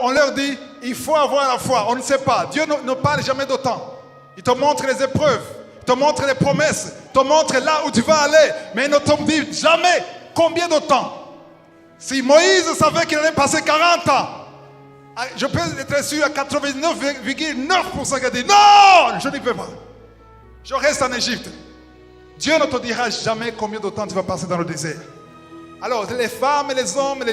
On leur dit, il faut avoir la foi. On ne sait pas. Dieu ne parle jamais d'autant. Il te montre les épreuves, il te montre les promesses, il te montre là où tu vas aller. Mais il ne te dit jamais combien de temps. Si Moïse savait qu'il allait passer 40 ans, je peux être sûr à 89,9% qu'il a dit, non, je n'y peux pas. Je reste en Égypte. Dieu ne te dira jamais combien de temps tu vas passer dans le désert. Alors, les femmes et les hommes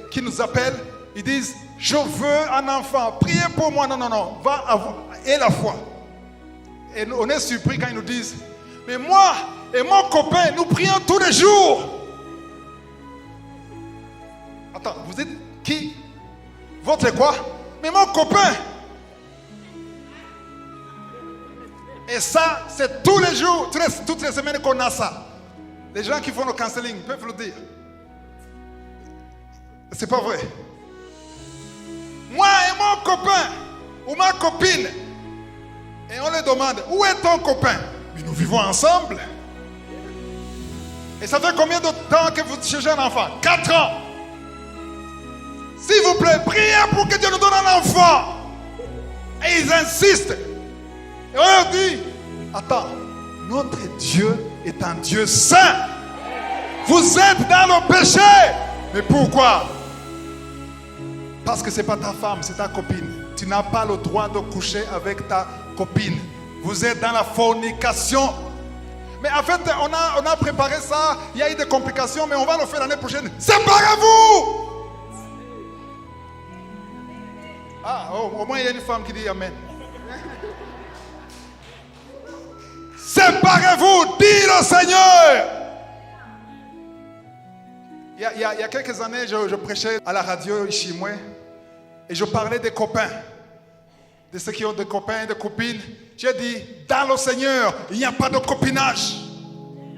qui nous appellent, ils disent, je veux un enfant, priez pour moi. Non, va avoir, et la foi. Et on est surpris quand ils nous disent, mais moi et mon copain, nous prions tous les jours. Attends, vous êtes qui? Votre quoi? Mais mon copain. Et ça, c'est tous les jours, toutes les semaines qu'on a ça. Les gens qui font le counseling peuvent le dire. C'est pas vrai. Moi et mon copain ou ma copine. Et on leur demande, où est ton copain? Mais nous vivons ensemble. Et ça fait combien de temps que vous cherchez un enfant? 4 ans. S'il vous plaît, priez pour que Dieu nous donne un enfant. Et ils insistent. Et on leur dit, attends, notre Dieu est un Dieu saint. Vous êtes dans le péché. Mais pourquoi? Parce que ce n'est pas ta femme, c'est ta copine. Tu n'as pas le droit de coucher avec ta copine. Vous êtes dans la fornication. Mais en fait, on a préparé ça. Il y a eu des complications, mais on va le faire l'année prochaine. Séparez-vous! Ah, au moins il y a une femme qui dit Amen. Séparez-vous, dit le Seigneur. Il y a quelques années, je prêchais à la radio ici, moi, et je parlais des copains, de ceux qui ont des copains et des copines. J'ai dit, dans le Seigneur, il n'y a pas de copinage.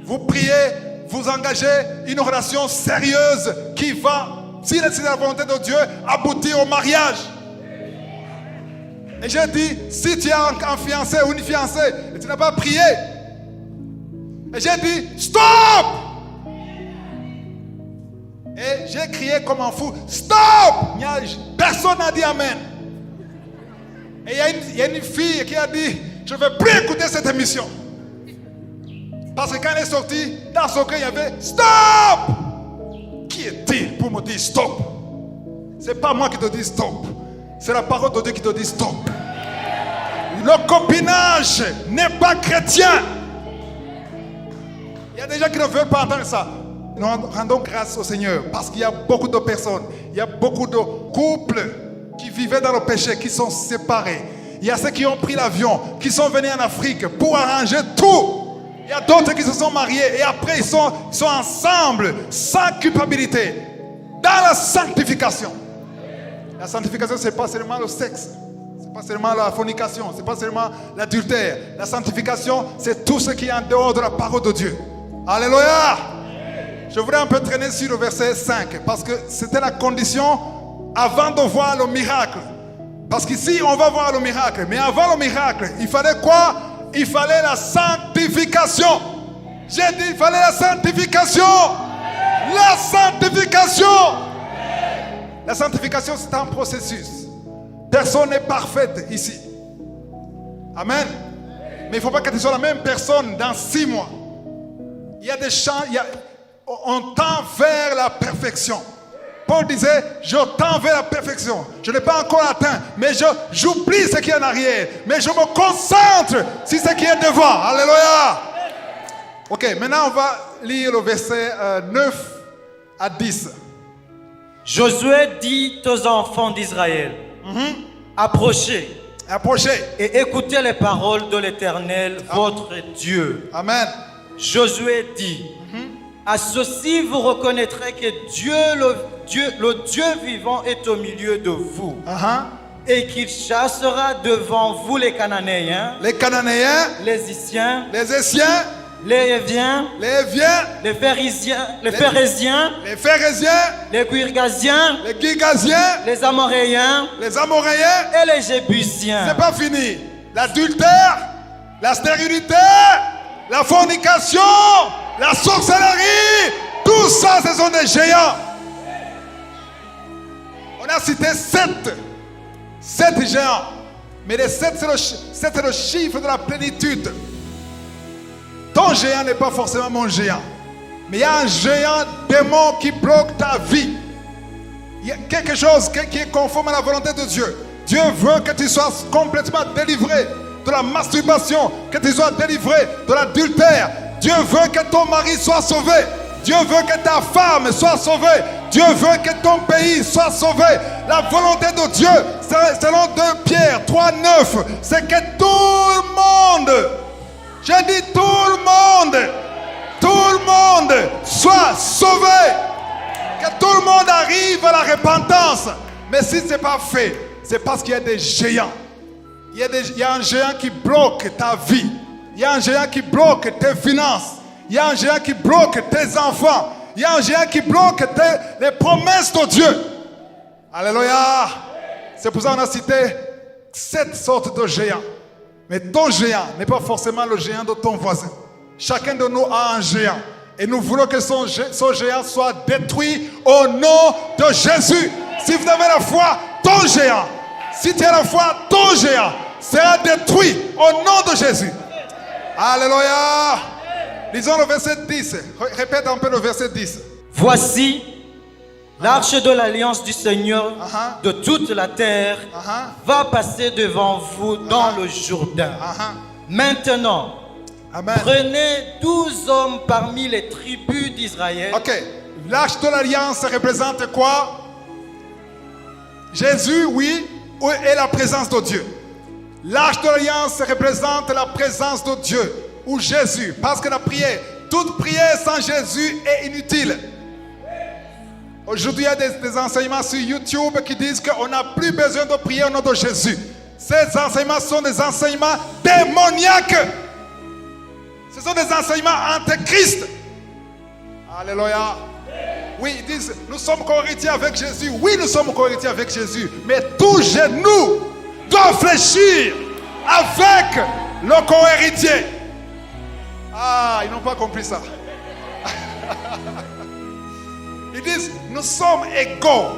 Vous priez, vous engagez une relation sérieuse qui va, si c'est la volonté de Dieu, aboutir au mariage. Et j'ai dit, si tu as un fiancé ou une fiancée et tu n'as pas prié, et j'ai dit, stop! Et j'ai crié comme un fou, stop! Personne n'a dit Amen. Et il y a une fille qui a dit, je ne vais plus écouter cette émission. Parce que quand elle est sortie, dans son cœur, il y avait stop! Qui est-il pour me dire stop? Ce n'est pas moi qui te dis stop. C'est la parole de Dieu qui te dit stop. Le copinage n'est pas chrétien. Il y a des gens qui ne veulent pas entendre ça. Nous rendons grâce au Seigneur parce qu'il y a beaucoup de personnes, il y a beaucoup de couples qui vivaient dans le péché, qui sont séparés. Il y a ceux qui ont pris l'avion, qui sont venus en Afrique pour arranger tout. Il y a d'autres qui se sont mariés et après ils sont ensemble, sans culpabilité, dans la sanctification. La sanctification, ce n'est pas seulement le sexe, ce n'est pas seulement la fornication, ce n'est pas seulement l'adultère. La sanctification, c'est tout ce qui est en dehors de la parole de Dieu. Alléluia! Je voudrais un peu traîner sur le verset 5 parce que c'était la condition avant de voir le miracle. Parce qu'ici, on va voir le miracle. Mais avant le miracle, il fallait quoi? Il fallait la sanctification. J'ai dit, il fallait la sanctification. La sanctification. La sanctification, c'est un processus. Personne n'est parfaite ici. Amen. Mais il ne faut pas que tu sois la même personne dans 6 mois. Il y a des chants, on tend vers la perfection. Paul disait, je tends vers la perfection. Je n'ai pas encore atteint, mais j'oublie ce qui est en arrière. Mais je me concentre sur ce qui est devant. Alléluia. Ok, maintenant on va lire le verset 9 à 10. Josué dit aux enfants d'Israël, approchez et écoutez les paroles de l'Éternel, votre Dieu. Amen. Josué dit, à ceci vous reconnaîtrez que Dieu, le Dieu vivant est au milieu de vous. Et qu'il chassera devant vous les Cananéens, les Hittiens, les Éviens, les Phéréziens, les Girgasiens, les Amoréens, et les Jébusiens. C'est pas fini. L'adultère, la stérilité, la fornication, la sorcellerie, tout ça, ce sont des géants. On a cité 7 géants. Mais les 7, c'est le chiffre de la plénitude. Ton géant n'est pas forcément mon géant. Mais il y a un géant démon qui bloque ta vie. Il y a quelque chose qui est conforme à la volonté de Dieu. Dieu veut que tu sois complètement délivré de la masturbation, que tu sois délivré de l'adultère. Dieu veut que ton mari soit sauvé. Dieu veut que ta femme soit sauvée. Dieu veut que ton pays soit sauvé. La volonté de Dieu, selon 2 Pierre 3:9, c'est que tout le monde, je dis tout le monde soit sauvé. Que tout le monde arrive à la repentance. Mais si ce n'est pas fait, c'est parce qu'il y a des géants. Il y a un géant qui bloque ta vie. Il y a un géant qui bloque tes finances. Il y a un géant qui bloque tes enfants. Il y a un géant qui bloque les promesses de Dieu. Alléluia. C'est pour ça qu'on a cité 7 sortes de géants. Mais ton géant n'est pas forcément le géant de ton voisin. Chacun de nous a un géant. Et nous voulons que son géant soit détruit au nom de Jésus. Si vous avez la foi, ton géant. Si tu as la foi, ton géant sera détruit au nom de Jésus. Alléluia. Lisons le verset 10. Répète un peu le verset 10. Voici, l'arche de l'alliance du Seigneur de toute la terre va passer devant vous dans le Jourdain. Maintenant, Amen. Prenez 12 hommes parmi les tribus d'Israël. Ok. L'arche de l'alliance représente quoi? Jésus, oui, et la présence de Dieu. L'arche de l'alliance représente la présence de Dieu, ou Jésus, parce que la prière, toute prière sans Jésus est inutile. Aujourd'hui, il y a des enseignements sur YouTube qui disent qu'on n'a plus besoin de prier au nom de Jésus. Ces enseignements sont des enseignements démoniaques. Ce sont des enseignements antéchrist. Alléluia. Oui, ils disent, nous sommes co-héritiers avec Jésus. Oui, nous sommes co-héritiers avec Jésus. Mais tout genou doit fléchir avec le co-héritier. Ah, ils n'ont pas compris ça. Ils disent, nous sommes égaux.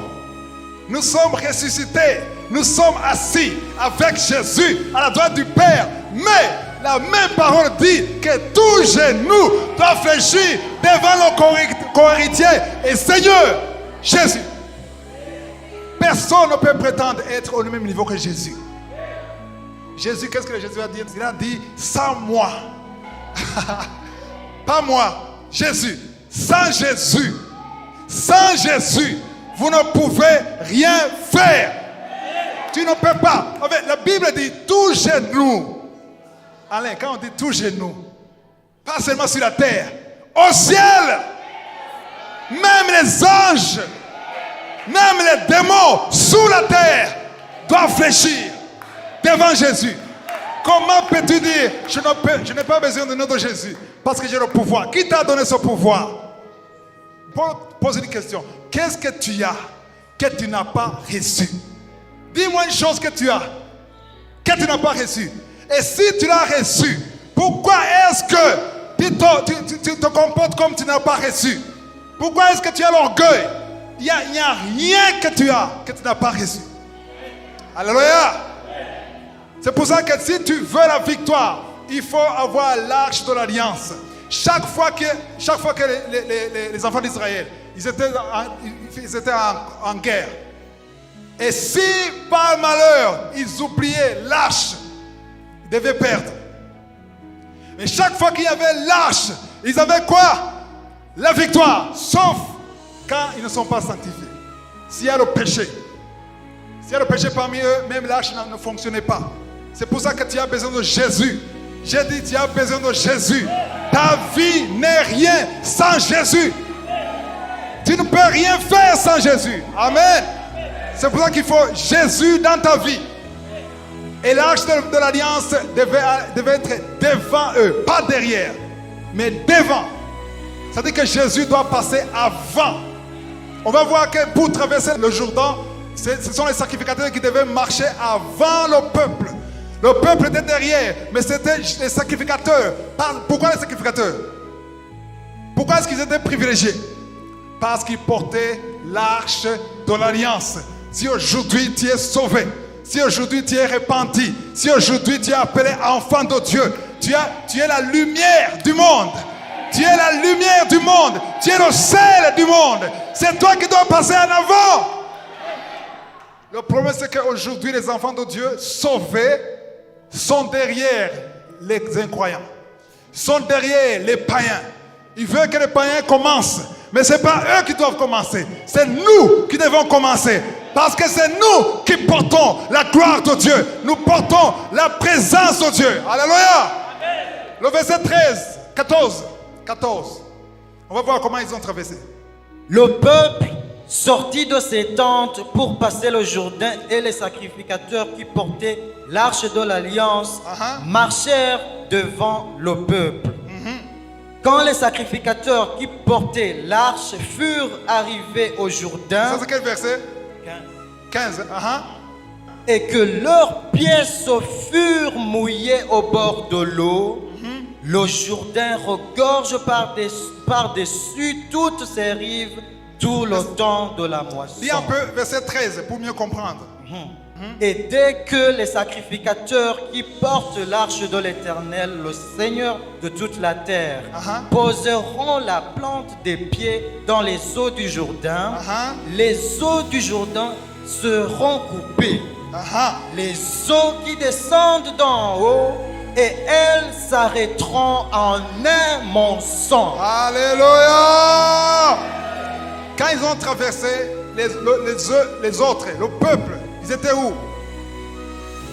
Nous sommes ressuscités. Nous sommes assis avec Jésus à la droite du Père. Mais la même parole dit que tout genou doit fléchir devant le co-héritier et Seigneur Jésus. Personne ne peut prétendre être au même niveau que Jésus. Jésus, qu'est-ce que Jésus a dit? Il a dit, sans moi. Pas moi, Jésus. Sans Jésus, vous ne pouvez rien faire. Tu ne peux pas. En fait, la Bible dit tout genou. Alain, quand on dit tout genou, pas seulement sur la terre, au ciel, même les anges, même les démons sous la terre doivent fléchir devant Jésus. Comment peux-tu dire, je n'ai pas besoin de nom de Jésus parce que j'ai le pouvoir? Qui t'a donné ce pouvoir? Pour poser une question, qu'est-ce que tu as que tu n'as pas reçu? Dis-moi une chose que tu as que tu n'as pas reçu. Et si tu l'as reçu, pourquoi est-ce que tu te comportes comme tu n'as pas reçu? Pourquoi est-ce que tu as l'orgueil? Il n'y a rien que tu n'as pas reçu. Alléluia. C'est pour ça que si tu veux la victoire, il faut avoir l'arche de l'alliance. Chaque fois que les enfants d'Israël, ils étaient en guerre. Et si par malheur, ils oubliaient l'arche, ils devaient perdre. Mais chaque fois qu'il y avait l'arche, ils avaient quoi? La victoire. Sauf quand ils ne sont pas sanctifiés. S'il y a le péché. S'il y a le péché parmi eux, même l'arche ne fonctionnait pas. C'est pour ça que tu as besoin de Jésus. J'ai dit, tu as besoin de Jésus. Ta vie n'est rien sans Jésus. Tu ne peux rien faire sans Jésus. Amen. C'est pour ça qu'il faut Jésus dans ta vie. Et l'arche de l'alliance devait être devant eux, pas derrière, mais devant. C'est-à-dire que Jésus doit passer avant. On va voir que pour traverser le Jourdain, ce sont les sacrificateurs qui devaient marcher avant le peuple. Le peuple était derrière, mais c'était les sacrificateurs. Pourquoi les sacrificateurs? Pourquoi est-ce qu'ils étaient privilégiés? Parce qu'ils portaient l'arche de l'alliance. si aujourd'hui tu es sauvé, si aujourd'hui tu es repenti, si aujourd'hui tu es appelé enfant de Dieu, tu es la lumière du monde. Tu es la lumière du monde. Tu es le sel du monde. C'est toi qui dois passer en avant. Le problème, c'est qu'aujourd'hui, les enfants de Dieu sauvés sont derrière les incroyants, sont derrière les païens. Ils veulent que les païens commencent, mais ce n'est pas eux qui doivent commencer. C'est nous qui devons commencer. Parce que c'est nous qui portons la gloire de Dieu. Nous portons la présence de Dieu. Alléluia. Le verset 13, 14. On va voir comment ils ont traversé. Le peuple sortit de ses tentes pour passer le Jourdain et les sacrificateurs qui portaient l'arche de l'alliance marchèrent devant le peuple. Quand les sacrificateurs qui portaient l'arche furent arrivés au Jourdain, Ça c'est quel verset? 15. Et que leurs pieds se furent mouillés au bord de l'eau, le Jourdain regorge par-dessus toutes ses rives tout le temps de la moisson. Dis un peu verset 13 pour mieux comprendre. Et dès que les sacrificateurs qui portent l'arche de l'Éternel, le Seigneur de toute la terre, poseront la plante des pieds dans les eaux du Jourdain, les eaux du Jourdain seront coupées. Les eaux qui descendent d'en haut, et elles s'arrêteront en un monceau. Alléluia. Quand ils ont traversé, les autres, le peuple, ils étaient où?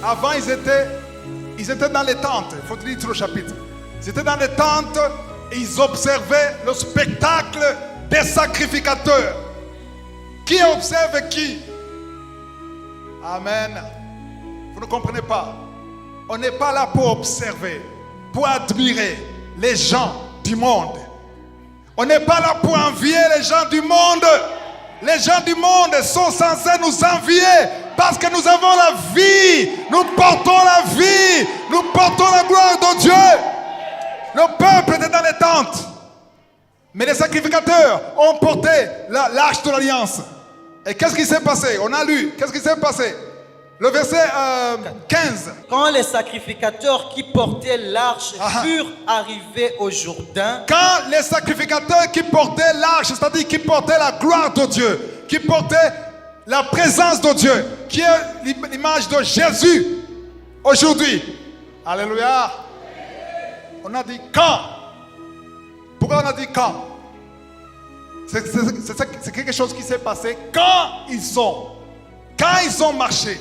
Avant, ils étaient dans les tentes. Il faut lire tout le chapitre. Ils étaient dans les tentes et ils observaient le spectacle des sacrificateurs. Qui observe qui? Amen. Vous ne comprenez pas. On n'est pas là pour observer, pour admirer les gens du monde. On n'est pas là pour envier les gens du monde. Les gens du monde sont censés nous envier parce que nous avons la vie. Nous portons la vie. Nous portons la gloire de Dieu. Le peuple était dans les tentes. Mais les sacrificateurs ont porté l'arche de l'alliance. Et qu'est-ce qui s'est passé? On a lu. Qu'est-ce qui s'est passé? Le verset 15. Quand les sacrificateurs qui portaient l'arche furent arrivés au Jourdain, quand les sacrificateurs qui portaient l'arche, c'est-à-dire qui portaient la gloire de Dieu, qui portaient la présence de Dieu, qui est l'image de Jésus aujourd'hui. Alléluia. On a dit quand. Pourquoi on a dit quand? C'est quelque chose qui s'est passé quand ils ont marché.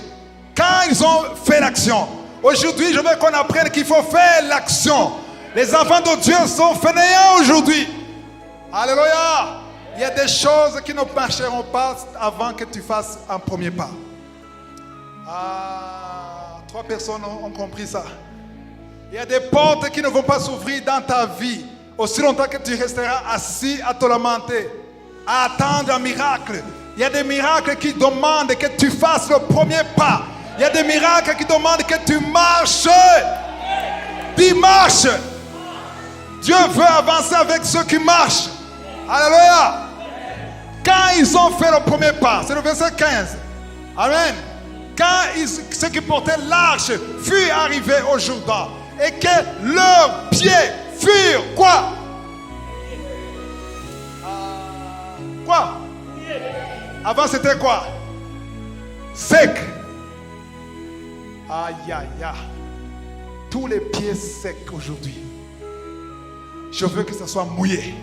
Quand ils ont fait l'action. Aujourd'hui, je veux qu'on apprenne qu'il faut faire l'action. Les enfants de Dieu sont fainéants aujourd'hui. Alléluia. Il y a des choses qui ne marcheront pas avant que tu fasses un premier pas. 3 personnes ont compris ça. Il y a des portes qui ne vont pas s'ouvrir dans ta vie aussi longtemps que tu resteras assis à te lamenter, à attendre un miracle. Il y a des miracles qui demandent que tu fasses le premier pas. Il y a des miracles qui demandent que tu marches. Dis marche. Dieu veut avancer avec ceux qui marchent. Alléluia. Quand ils ont fait le premier pas, c'est le verset 15. Amen. Quand ceux qui portaient l'arche furent arrivés au Jourdain et que leurs pieds furent quoi? Quoi? Avant c'était quoi? Sec. Aïe aïe aïe. Tous les pieds secs aujourd'hui. Je veux que ça soit mouillé.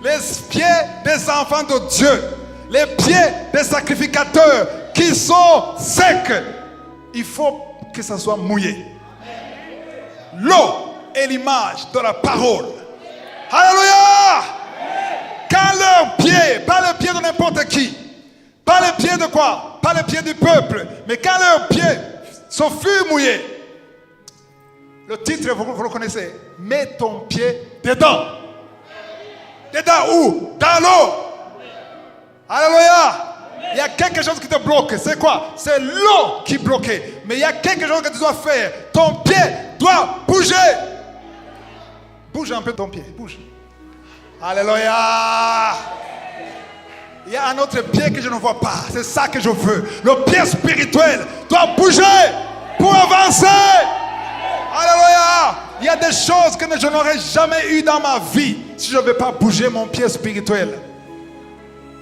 Les pieds des enfants de Dieu, les pieds des sacrificateurs qui sont secs, il faut que ça soit mouillé. L'eau est l'image de la parole. Alléluia. Quand leurs pieds, pas les pieds de n'importe qui, pas les pieds de quoi? Pas les pieds du peuple, mais quand leurs pieds se furent mouillés, le titre, vous le connaissez, mets ton pied dedans. Dedans où? Dans l'eau. Alléluia. Il y a quelque chose qui te bloque. C'est quoi? C'est l'eau qui bloque. Mais il y a quelque chose que tu dois faire. Ton pied doit bouger. Bouge un peu ton pied. Bouge. Alléluia. Il y a un autre pied que je ne vois pas. C'est ça que je veux. Le pied spirituel doit bouger pour avancer. Alléluia. Il y a des choses que je n'aurais jamais eues dans ma vie si je ne vais pas bouger mon pied spirituel.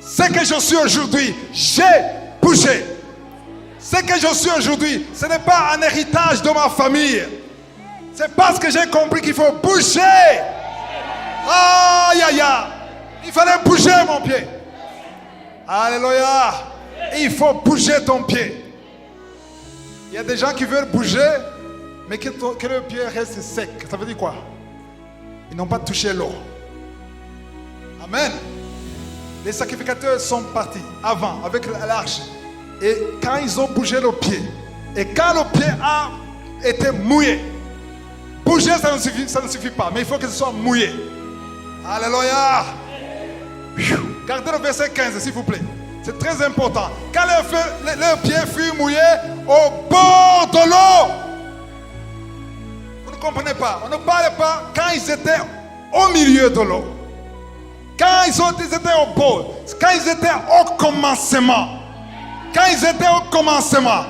Ce que je suis aujourd'hui, j'ai bougé. Ce que je suis aujourd'hui, ce n'est pas un héritage de ma famille. C'est parce que j'ai compris qu'il faut bouger. Aïe, aïe, aïe. Il fallait bouger mon pied. Alléluia. Il faut bouger ton pied. Il y a des gens qui veulent bouger, mais que le pied reste sec. Ça veut dire quoi? Ils n'ont pas touché l'eau. Amen. Les sacrificateurs sont partis avant avec l'arche. Et quand ils ont bougé le pied, et quand le pied a été mouillé, bouger ça ne suffit pas, mais il faut que ce soit mouillé. Alléluia. Gardez le verset 15 s'il vous plaît. C'est très important. Quand le pied fut mouillé au bord de l'eau. Vous ne comprenez pas. On ne parle pas quand ils étaient au milieu de l'eau. Quand ils étaient au bord. Quand ils étaient au commencement. Quand ils étaient au commencement,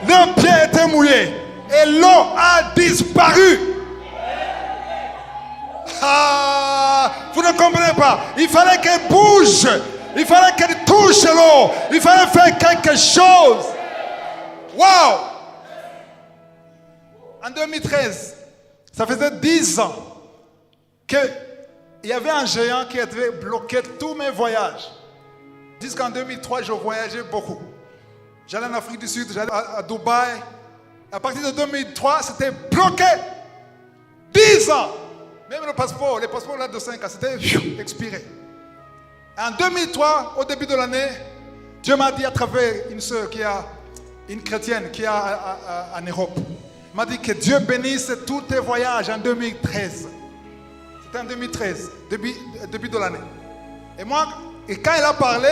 le pied était mouillé et l'eau a disparu. Ah, vous ne comprenez pas. Il fallait qu'elle bouge. Il fallait qu'elle touche l'eau. Il fallait faire quelque chose. Wow! En 2013, ça faisait 10 ans qu'il y avait un géant qui avait bloqué tous mes voyages. Jusqu'en 2003, je voyageais beaucoup. J'allais en Afrique du Sud, j'allais à Dubaï. À partir de 2003, c'était bloqué. 10 ans. Même les passeports là de 5 ans, c'était expiré. En 2003, au début de l'année, Dieu m'a dit à travers une sœur une chrétienne qui est en Europe. Il m'a dit que Dieu bénisse tous tes voyages en 2013. C'était en 2013, début de l'année. Et quand il a parlé,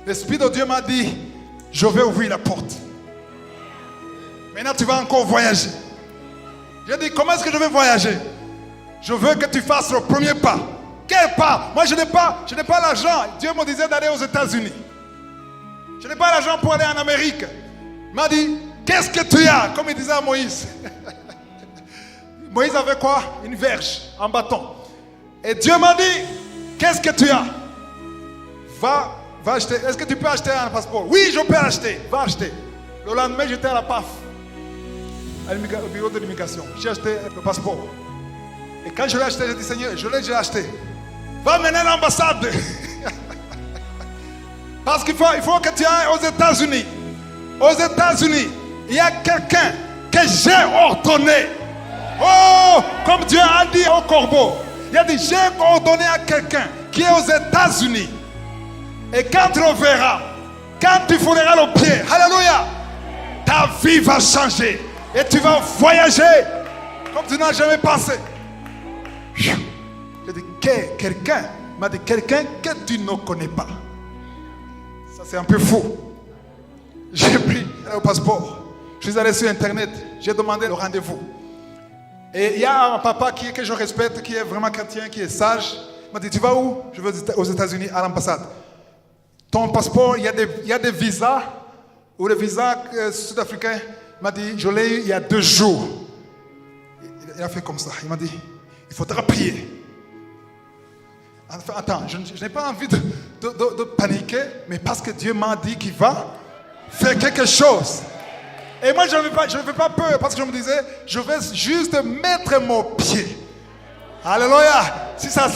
l'Esprit de Dieu m'a dit, je vais ouvrir la porte. Maintenant, tu vas encore voyager. J'ai dit, comment est-ce que je vais voyager? Je veux que tu fasses le premier pas. Quel pas? Moi, je n'ai pas l'argent. Dieu me disait d'aller aux États-Unis. Je n'ai pas l'argent pour aller en Amérique. Il m'a dit, qu'est-ce que tu as? Comme il disait à Moïse. Moïse avait quoi? Une verge, un bâton. Et Dieu m'a dit, qu'est-ce que tu as? Va acheter. Est-ce que tu peux acheter un passeport? Oui, je peux l'acheter. Va acheter. Le lendemain, j'étais à la PAF, au bureau de l'immigration. J'ai acheté le passeport. Et quand je l'ai acheté, j'ai dit, Seigneur, je l'ai déjà acheté. Va mener à l'ambassade. Parce qu'il faut que tu ailles aux États-Unis. Aux États-Unis, il y a quelqu'un que j'ai ordonné. Oh, comme Dieu a dit au corbeau. Il a dit, j'ai ordonné à quelqu'un qui est aux États-Unis. Et quand tu le verras, quand tu fourreras le pied, alléluia, ta vie va changer. Et tu vas voyager comme tu n'as jamais pensé. J'ai dit, quelqu'un m'a dit, quelqu'un que tu ne connais pas. Ça, c'est un peu fou. J'ai pris le passeport. Je suis allé sur Internet. J'ai demandé le rendez-vous. Et il y a un papa que je respecte, qui est vraiment chrétien, qui est sage. Il m'a dit, tu vas où? Je vais aux États-Unis, à l'ambassade. Ton passeport, il y a des visas, ou le visa sud-africain. Il m'a dit, je l'ai eu il y a 2 jours. Il a fait comme ça. Il m'a dit, il faudra prier. Enfin, attends, je n'ai pas envie de paniquer, mais parce que Dieu m'a dit qu'il va faire quelque chose. Et moi, je ne fais pas peur, parce que je me disais, je vais juste mettre mon pied. Alléluia. Si ça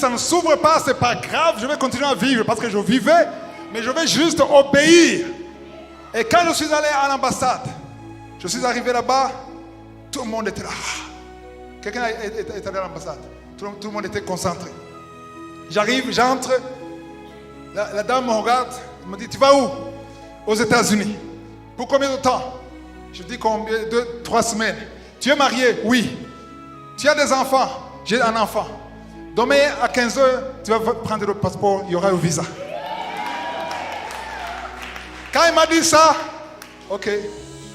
ne s'ouvre pas, ce n'est pas grave, je vais continuer à vivre, parce que je vivais, mais je vais juste obéir. Et quand je suis allé à l'ambassade, je suis arrivé là-bas, tout le monde était là. Quelqu'un est allé à l'ambassade. Tout le monde était concentré. J'arrive, j'entre. La dame me regarde. Elle me dit, tu vas où? Aux États-Unis. Pour combien de temps? Je dis combien? 2-3 semaines. Tu es marié? Oui. Tu as des enfants? J'ai un enfant. Demain à 15h, tu vas prendre le passeport, il y aura le visa. Quand il m'a dit ça, ok,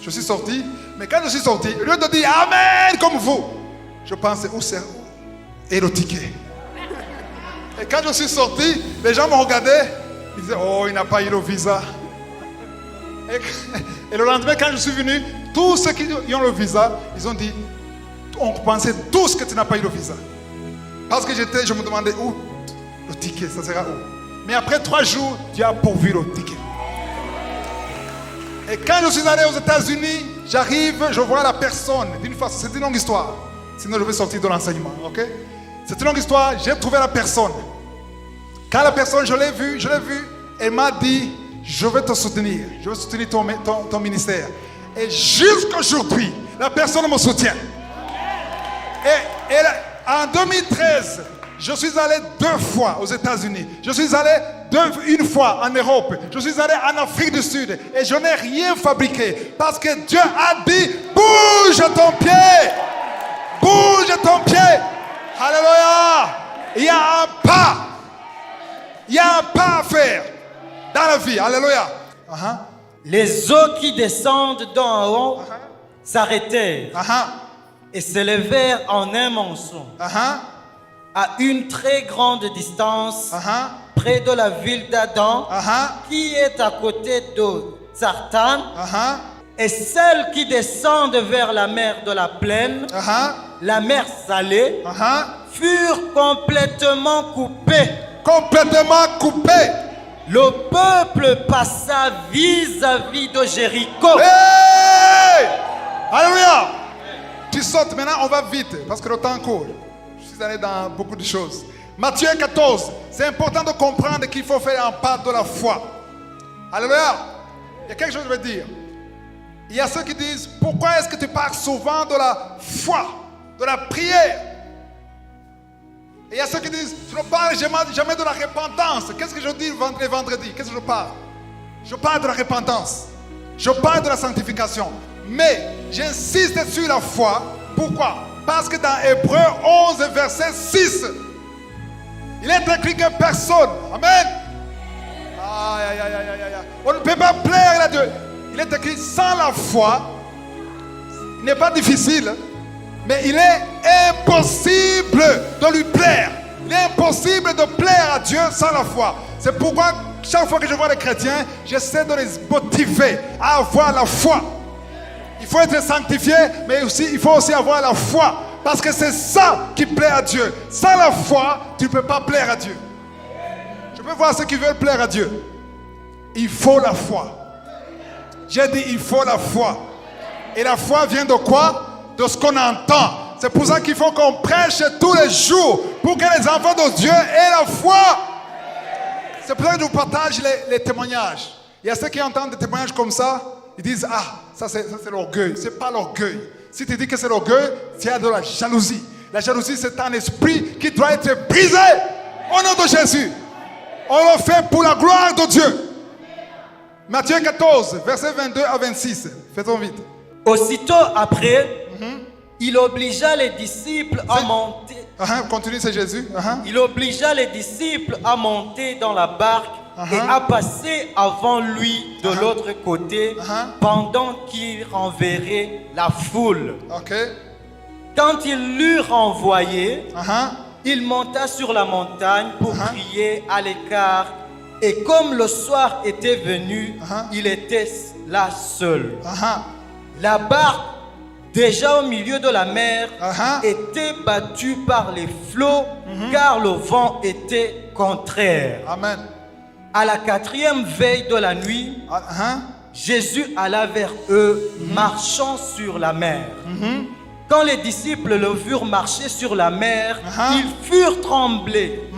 je suis sorti. Mais quand je suis sorti, au lieu de dire Amen comme vous, je pensais où c'est? Et le ticket. Et quand je suis sorti, les gens me regardaient. Ils disaient, oh, il n'a pas eu le visa. Et le lendemain, quand je suis venu, tous ceux qui ont le visa, ils ont dit, on pensait tous que tu n'as pas eu le visa. Parce que je me demandais où le ticket, ça sera où. Mais après 3 jours, Dieu a pourvu le ticket. Et quand je suis allé aux États-Unis, j'arrive, je vois la personne. D'une façon, c'est une longue histoire. Sinon, je vais sortir de l'enseignement. Ok? C'est une longue histoire. J'ai trouvé la personne. Quand la personne, je l'ai vue, elle m'a dit, je vais te soutenir. Je vais soutenir ton ministère. Et jusqu'aujourd'hui, la personne me soutient. Et en 2013, je suis allé 2 fois aux États-Unis. Je suis allé une fois en Europe. Je suis allé en Afrique du Sud. Et je n'ai rien fabriqué. Parce que Dieu a dit, bouge ton pied. Bouge ton pied. Alléluia. Il y a un pas. Il y a un pas à faire dans la vie. Alléluia. Les eaux qui descendent d'en haut s'arrêtèrent et s'élevèrent en un monceau à une très grande distance près de la ville d'Adam qui est à côté de Tsartan, et celles qui descendent vers la mer de la plaine, la mer salée, furent complètement coupées. Complètement coupées. Le peuple passa vis-à-vis de Jéricho. Hey! Alléluia! Tu sautes maintenant, on va vite parce que le temps court. Je suis allé dans beaucoup de choses. Matthieu 14, c'est important de comprendre qu'il faut faire un pas de la foi. Alléluia! Il y a quelque chose que je veux dire. Il y a ceux qui disent, pourquoi est-ce que tu parles souvent de la foi, de la prière? Et il y a ceux qui disent, tu ne parles jamais de la repentance. Qu'est-ce que je dis le vendredi? Qu'est-ce que je parle? Je parle de la repentance. Je parle de la sanctification. Mais j'insiste sur la foi. Pourquoi? Parce que dans Hébreux 11, verset 6, il est écrit que personne, amen. On ne peut pas plaire à Dieu. Il est écrit sans la foi, il n'est pas difficile, mais il est impossible de lui plaire. Il est impossible de plaire à Dieu sans la foi. C'est pourquoi chaque fois que je vois les chrétiens, j'essaie de les motiver à avoir la foi. Il faut être sanctifié, mais aussi, il faut aussi avoir la foi. Parce que c'est ça qui plaît à Dieu. Sans la foi, tu ne peux pas plaire à Dieu. Je peux voir ceux qui veulent plaire à Dieu. Il faut la foi. J'ai dit, il faut la foi. Et la foi vient de quoi? De ce qu'on entend. C'est pour ça qu'il faut qu'on prêche tous les jours pour que les enfants de Dieu aient la foi. C'est pour ça que je vous partage les témoignages. Il y a ceux qui entendent des témoignages comme ça, ils disent, ah, ça c'est l'orgueil. C'est pas l'orgueil. Si tu dis que c'est l'orgueil, c'est de la jalousie. La jalousie, c'est un esprit qui doit être brisé au nom de Jésus. On le fait pour la gloire de Dieu. Matthieu 14, versets 22 à 26. Faisons vite. Aussitôt après, il obligea les disciples à monter. Continue, c'est Jésus. Il obligea les disciples à monter dans la barque et à passer avant lui de l'autre côté pendant qu'il renverrait la foule. Quand il l'eut renvoyé, il monta sur la montagne pour prier à l'écart. Et comme le soir était venu, il était là seul. La barque, déjà au milieu de la mer, était battue par les flots, car le vent était contraire. Amen. À la 4e veille de la nuit, Jésus alla vers eux, marchant sur la mer. Quand les disciples le virent marcher sur la mer, ils furent tremblés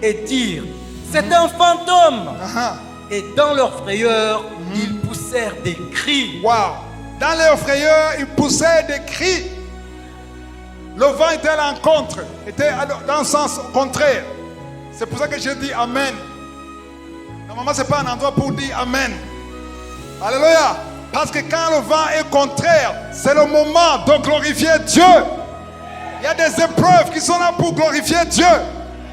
et dirent, c'est un fantôme. Et dans leur frayeur, ils poussèrent des cris. Wow. Dans leur frayeur, ils poussèrent des cris. Le vent était à l'encontre, était dans le sens contraire. C'est pour ça que je dis Amen. Normalement, ce n'est pas un endroit pour dire Amen. Alléluia. Parce que quand le vent est contraire, c'est le moment de glorifier Dieu. Il y a des épreuves qui sont là pour glorifier Dieu.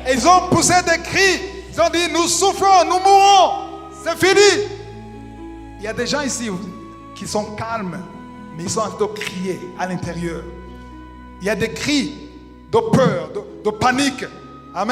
Et ils ont poussé des cris. Ils ont dit, nous souffrons, nous mourrons. C'est fini. Il y a des gens ici qui sont calmes, mais ils sont en train de crier à l'intérieur. Il y a des cris de peur, de panique. Amen.